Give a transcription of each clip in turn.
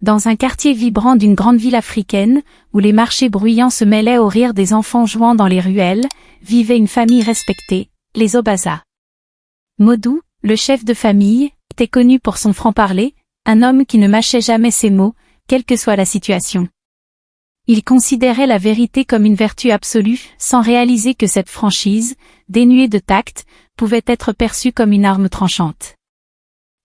Dans un quartier vibrant d'une grande ville africaine, où les marchés bruyants se mêlaient aux rires des enfants jouant dans les ruelles, vivait une famille respectée, les Obaza. Modou, le chef de famille, était connu pour son franc-parler, un homme qui ne mâchait jamais ses mots, quelle que soit la situation. Il considérait la vérité comme une vertu absolue, sans réaliser que cette franchise, dénuée de tact, pouvait être perçue comme une arme tranchante.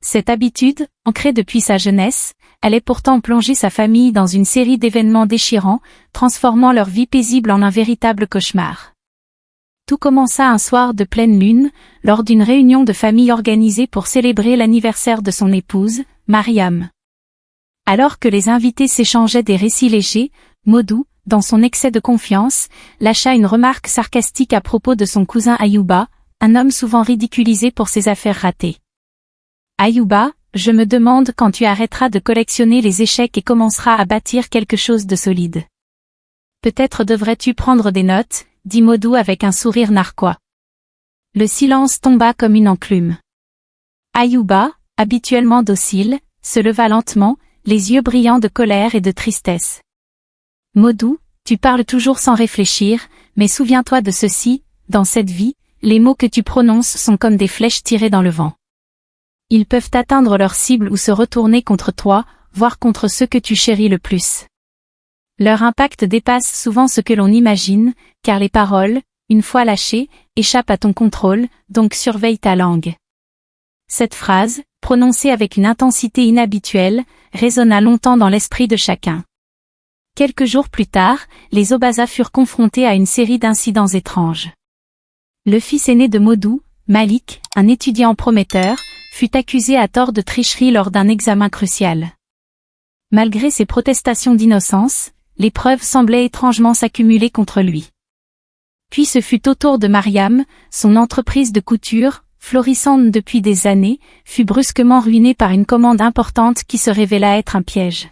Cette habitude, ancrée depuis sa jeunesse, allait pourtant plonger sa famille dans une série d'événements déchirants, transformant leur vie paisible en un véritable cauchemar. Tout commença un soir de pleine lune, lors d'une réunion de famille organisée pour célébrer l'anniversaire de son épouse, Mariam. Alors que les invités s'échangeaient des récits légers, Modou, dans son excès de confiance, lâcha une remarque sarcastique à propos de son cousin Ayouba, un homme souvent ridiculisé pour ses affaires ratées. Ayouba, je me demande quand tu arrêteras de collectionner les échecs et commenceras à bâtir quelque chose de solide. Peut-être devrais-tu prendre des notes, dit Modou avec un sourire narquois. Le silence tomba comme une enclume. Ayouba, habituellement docile, se leva lentement, les yeux brillants de colère et de tristesse. Modou, tu parles toujours sans réfléchir, mais souviens-toi de ceci, dans cette vie, les mots que tu prononces sont comme des flèches tirées dans le vent. Ils peuvent atteindre leur cible ou se retourner contre toi, voire contre ceux que tu chéris le plus. Leur impact dépasse souvent ce que l'on imagine, car les paroles, une fois lâchées, échappent à ton contrôle, donc surveille ta langue. Cette phrase, prononcée avec une intensité inhabituelle, résonna longtemps dans l'esprit de chacun. Quelques jours plus tard, les Obaza furent confrontés à une série d'incidents étranges. Le fils aîné de Modou, Malik, un étudiant prometteur, fut accusé à tort de tricherie lors d'un examen crucial. Malgré ses protestations d'innocence, les preuves semblaient étrangement s'accumuler contre lui. Puis ce fut au tour de Mariam, son entreprise de couture, florissante depuis des années, fut brusquement ruinée par une commande importante qui se révéla être un piège.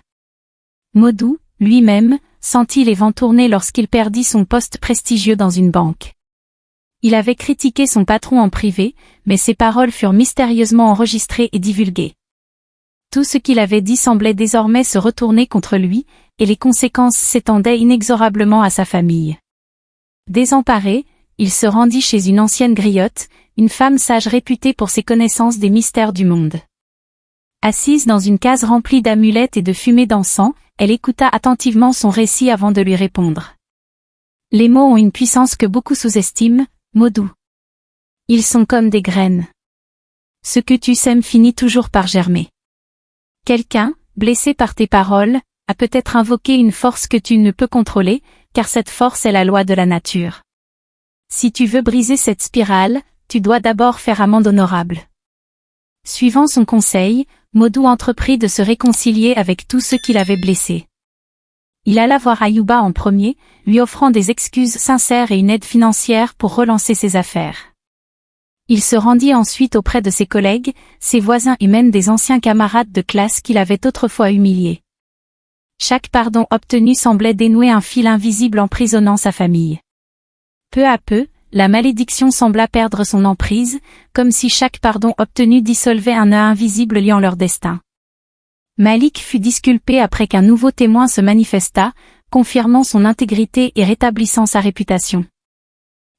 Modou, lui-même, sentit les vents tourner lorsqu'il perdit son poste prestigieux dans une banque. Il avait critiqué son patron en privé, mais ses paroles furent mystérieusement enregistrées et divulguées. Tout ce qu'il avait dit semblait désormais se retourner contre lui, et les conséquences s'étendaient inexorablement à sa famille. Désemparé, il se rendit chez une ancienne griotte, une femme sage réputée pour ses connaissances des mystères du monde. Assise dans une case remplie d'amulettes et de fumée d'encens, elle écouta attentivement son récit avant de lui répondre. Les mots ont une puissance que beaucoup sous-estiment, Modou. Ils sont comme des graines. Ce que tu sèmes finit toujours par germer. Quelqu'un, blessé par tes paroles, a peut-être invoqué une force que tu ne peux contrôler, car cette force est la loi de la nature. Si tu veux briser cette spirale, tu dois d'abord faire amende honorable. Suivant son conseil, Modou entreprit de se réconcilier avec tous ceux qui l'avaient blessé. Il alla voir Ayouba en premier, lui offrant des excuses sincères et une aide financière pour relancer ses affaires. Il se rendit ensuite auprès de ses collègues, ses voisins et même des anciens camarades de classe qu'il avait autrefois humiliés. Chaque pardon obtenu semblait dénouer un fil invisible emprisonnant sa famille. Peu à peu, la malédiction sembla perdre son emprise, comme si chaque pardon obtenu dissolvait un nœud invisible liant leur destin. Malik fut disculpé après qu'un nouveau témoin se manifesta, confirmant son intégrité et rétablissant sa réputation.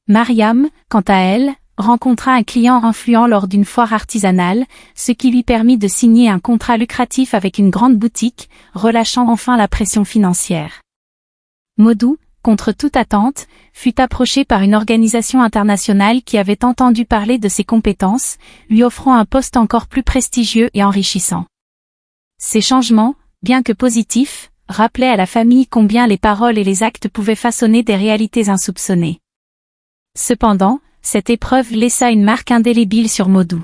Mariam, quant à elle, rencontra un client influent lors d'une foire artisanale, ce qui lui permit de signer un contrat lucratif avec une grande boutique, relâchant enfin la pression financière. Modou, contre toute attente, fut approché par une organisation internationale qui avait entendu parler de ses compétences, lui offrant un poste encore plus prestigieux et enrichissant. Ces changements, bien que positifs, rappelaient à la famille combien les paroles et les actes pouvaient façonner des réalités insoupçonnées. Cependant, cette épreuve laissa une marque indélébile sur Modou.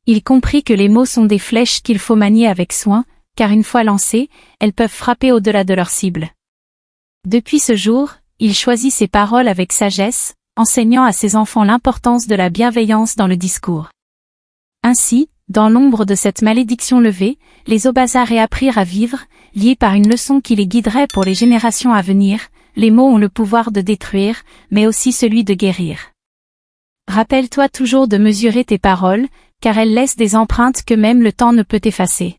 Il comprit que les mots sont des flèches qu'il faut manier avec soin, car une fois lancées, elles peuvent frapper au-delà de leur cible. Depuis ce jour, il choisit ses paroles avec sagesse, enseignant à ses enfants l'importance de la bienveillance dans le discours. Ainsi, dans l'ombre de cette malédiction levée, les Obaza réapprirent à vivre, liés par une leçon qui les guiderait pour les générations à venir. Les mots ont le pouvoir de détruire, mais aussi celui de guérir. Rappelle-toi toujours de mesurer tes paroles, car elles laissent des empreintes que même le temps ne peut effacer.